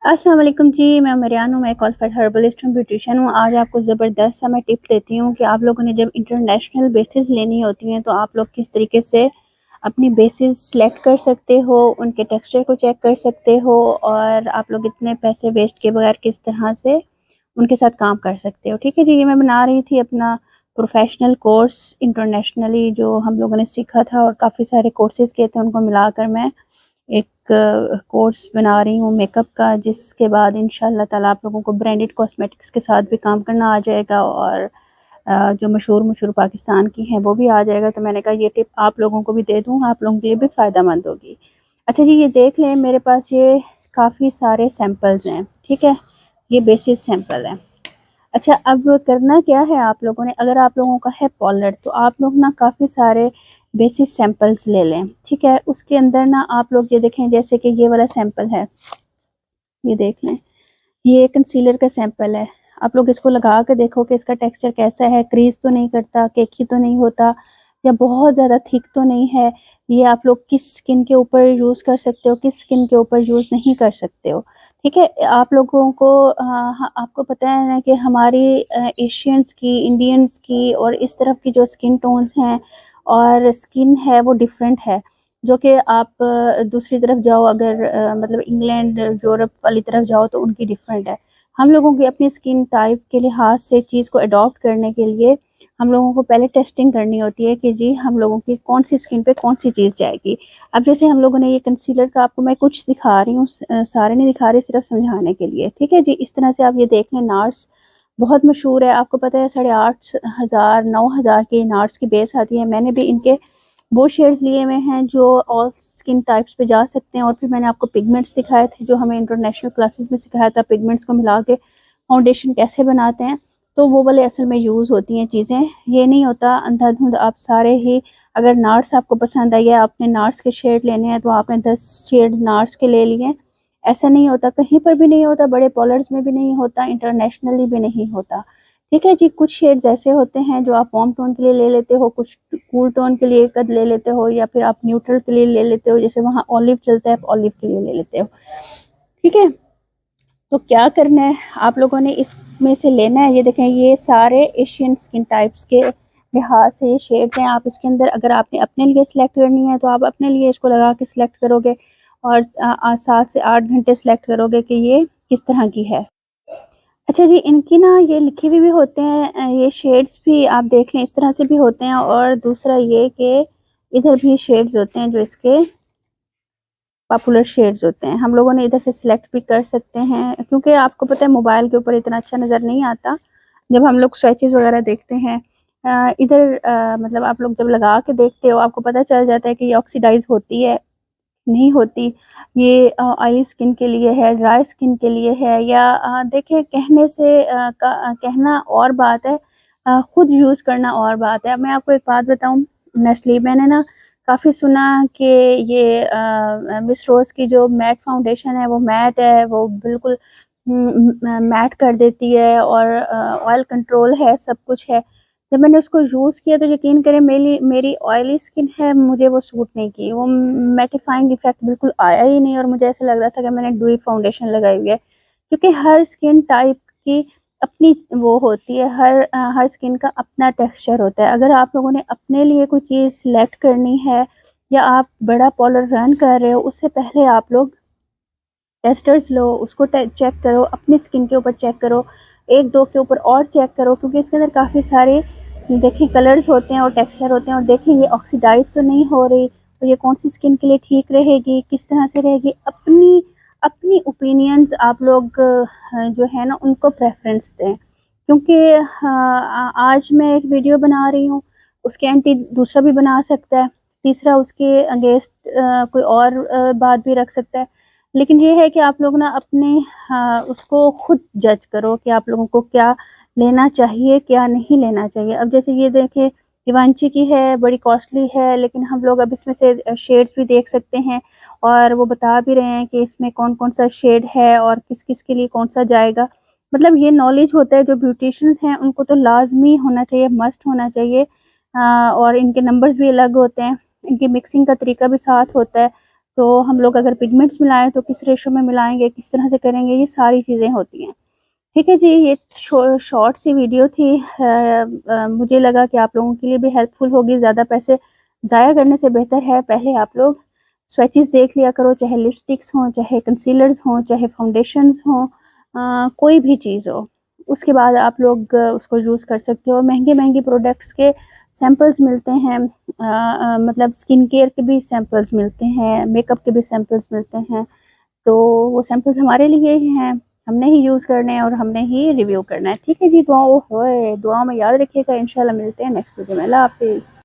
अस्सलाम वालेकुम जी, मैं मरियान हूँ। मैं क्वालिफाइड हर्बलिस्ट हूँ, ब्यूटिशियन हूँ। आज आपको ज़बरदस्त सा मैं टिप देती हूँ कि आप लोगों ने जब इंटरनेशनल बेसिस लेनी होती हैं तो आप लोग किस तरीके से अपनी बेसिस सेलेक्ट कर सकते हो, उनके टेक्सचर को चेक कर सकते हो और आप लोग इतने पैसे वेस्ट किए बगैर किस तरह से उनके साथ काम कर सकते हो। ठीक है जी, ये मैं बना रही थी अपना प्रोफेशनल कोर्स इंटरनेशनली जो हम लोगों ने सीखा था और काफ़ी सारे कोर्सेज़ किए थे, उनको मिलाकर मैं एक कोर्स बना रही हूँ मेकअप का, जिसके बाद इंशाल्लाह ताला आप लोगों को ब्रांडेड कॉस्मेटिक्स के साथ भी काम करना आ जाएगा और जो मशहूर पाकिस्तान की हैं वो भी आ जाएगा। तो मैंने कहा ये टिप आप लोगों को भी दे दूँ, आप लोगों के लिए भी फ़ायदेमंद होगी। अच्छा जी, ये देख लें, मेरे पास ये काफ़ी सारे सैंपल्स हैं। ठीक है, ये बेसिस सैंपल है। अच्छा, अब करना क्या है आप लोगों ने, अगर आप लोगों का है पॉलर तो आप लोग ना काफ़ी सारे बेसिस सैंपल्स ले लें। ठीक है, उसके अंदर ना आप लोग ये देखें, जैसे कि ये वाला सैंपल है, ये देख लें, ये कंसीलर का सैंपल है। आप लोग इसको लगा के देखो कि इसका टेक्सचर कैसा है, क्रीज तो नहीं करता, केकी तो नहीं होता या बहुत ज़्यादा थिक तो नहीं है। ये आप लोग किस स्किन के ऊपर यूज़ कर सकते हो, किस स्किन के ऊपर यूज़ नहीं कर सकते हो। ठीक है, आप लोगों को आपको पता है ना कि हमारी एशियंस की, इंडियंस की और इस तरफ की जो स्किन टोन्स हैं और स्किन है वो डिफरेंट है। जो कि आप दूसरी तरफ जाओ, अगर मतलब इंग्लैंड, यूरोप वाली तरफ जाओ तो उनकी डिफरेंट है। हम लोगों की अपनी स्किन टाइप के लिहाज से चीज़ को अडॉप्ट करने के लिए हम लोगों को पहले टेस्टिंग करनी होती है कि जी हम लोगों की कौन सी स्किन पे कौन सी चीज़ जाएगी। अब जैसे हम लोगों ने ये कंसीलर का आपको मैं कुछ दिखा रही हूँ, सारे नहीं दिखा रही, सिर्फ समझाने के लिए। ठीक है जी, इस तरह से आप ये देख लें। नार्स बहुत मशहूर है, आपको पता है, 8,500 9,000 की नार्स की बेस आती है। मैंने भी इनके वो शेड्स लिए हुए हैं जो ऑल स्किन टाइप्स पे जा सकते हैं। और फिर मैंने आपको पिगमेंट्स दिखाए थे जो हमें इंटरनेशनल क्लासेस में सिखाया था, पिगमेंट्स को मिला के फाउंडेशन कैसे बनाते हैं। तो वो वाले असल में यूज़ होती हैं चीज़ें, ये नहीं होता अंधाधुंध आप सारे ही। अगर नार्स आपको पसंद आई है, आपने नार्स के शेड लेने हैं तो आपने 10 शेड नार्स के ले लिए। ऐसा नहीं होता, कहीं पर भी नहीं होता, बड़े पॉलर्स में भी नहीं होता, इंटरनेशनली भी नहीं होता। ठीक है जी, कुछ शेड्स ऐसे होते हैं जो आप वार्म टोन के लिए ले लेते हो, कुछ कूल टोन के लिए एक ले लेते हो, या फिर आप न्यूट्रल के लिए ले लेते हो, जैसे वहाँ ऑलिव चलता है, आप ऑलिव के लिए ले लेते हो। ठीक है, तो क्या करना है आप लोगों ने, इसमें से लेना है। ये देखें, ये सारे एशियन स्किन टाइप्स के लिहाज से ये शेड्स हैं। आप इसके अंदर अगर आपने अपने लिए सिलेक्ट करनी है तो आप अपने लिए इसको लगा के सिलेक्ट करोगे और 7 से 8 घंटे सिलेक्ट करोगे कि ये किस तरह की है। अच्छा जी, इनकी ना ये लिखे हुए भी होते हैं, ये शेड्स भी आप देख लें, इस तरह से भी होते हैं। और दूसरा ये कि इधर भी शेड्स होते हैं जो इसके पॉपुलर शेड्स होते हैं, हम लोगों ने इधर से सिलेक्ट भी कर सकते हैं, क्योंकि आपको पता है मोबाइल के ऊपर इतना अच्छा नज़र नहीं आता जब हम लोग स्वेचेस वगैरह देखते हैं। इधर मतलब आप लोग जब लगा के देखते हो आपको पता चल जाता है कि ये ऑक्सीडाइज होती है नहीं होती। ये ऑयली स्किन के लिए है, ड्राई स्किन के लिए है, या देखिए, कहने से कहना और बात है, खुद यूज़ करना और बात है। अब मैं आपको एक बात बताऊँ, नेस्ले मैंने ना काफ़ी सुना कि ये मिस रोज़ की जो मैट फाउंडेशन है वो मैट है, वो बिल्कुल मैट कर देती है और ऑयल कंट्रोल है, सब कुछ है। जब मैंने उसको यूज़ किया तो यकीन करें, मेरी मेरी ऑयली स्किन है, मुझे वो सूट नहीं की। वो मैटिफाइंग इफ़ेक्ट बिल्कुल आया ही नहीं और मुझे ऐसा लग रहा था कि मैंने डुई फाउंडेशन लगाई हुई है। क्योंकि हर स्किन टाइप की अपनी वो होती है, हर स्किन का अपना टेक्सचर होता है। अगर आप लोगों ने अपने लिए कोई चीज़ सिलेक्ट करनी है या आप बड़ा पार्लर रन कर रहे हो, उससे पहले आप लोग टेस्टर्स लो, उसको चेक करो, अपनी स्किन के ऊपर चेक करो, 1-2 के ऊपर और चेक करो, क्योंकि इसके अंदर काफ़ी सारे देखिए कलर्स होते हैं और टेक्सचर होते हैं। और देखिए ये ऑक्सीडाइज तो नहीं हो रही, तो ये कौन सी स्किन के लिए ठीक रहेगी, किस तरह से रहेगी। अपनी अपनी ओपिनियंस आप लोग जो है ना उनको प्रेफरेंस दें, क्योंकि आज मैं एक वीडियो बना रही हूँ, उसके एंटी दूसरा भी बना सकता है, तीसरा उसके अगेंस्ट कोई और बात भी रख सकता है। लेकिन ये है कि आप लोग ना अपने उसको खुद जज करो कि आप लोगों को क्या लेना चाहिए, क्या नहीं लेना चाहिए। अब जैसे ये देखिए, इवांची की है, बड़ी कॉस्टली है, लेकिन हम लोग अब इसमें से शेड्स भी देख सकते हैं और वो बता भी रहे हैं कि इसमें कौन-कौन सा शेड है और किस-किस के लिए कौन-सा जाएगा। मतलब ये नॉलेज होता है, जो ब्यूटिशियंस हैं उनको तो लाज़मी होना चाहिए, मस्ट होना चाहिए। और इनके नंबर्स भी अलग होते हैं, इनकी मिक्सिंग का तरीका भी साथ होता है। तो हम लोग अगर पिगमेंट्स मिलाएं तो किस रेशो में मिलाएंगे, किस तरह से करेंगे, ये सारी चीज़ें होती हैं। ठीक है जी, ये शॉर्ट सी वीडियो थी। मुझे लगा कि आप लोगों के लिए भी हेल्पफुल होगी। ज़्यादा पैसे ज़ाया करने से बेहतर है पहले आप लोग स्वैचेस देख लिया करो, चाहे लिपस्टिक्स हों, चाहे कंसीलर्स हों, चाहे फाउंडेशंस हों, कोई भी चीज़ हो, उसके बाद आप लोग उसको यूज़ कर सकते हो। महंगे महंगे प्रोडक्ट्स के सैम्पल्स मिलते हैं, मतलब स्किन केयर के भी सैम्पल्स मिलते हैं, मेकअप के भी सैम्पल्स मिलते हैं। तो वो सैंपल्स हमारे लिए ही हैं, हमने ही यूज़ करने हैं और हमने ही रिव्यू करना है। ठीक है जी, दुआ में याद रखिएगा। इंशाल्लाह मिलते हैं नेक्स्ट वीडियो में। अल्लाह हाफिज़।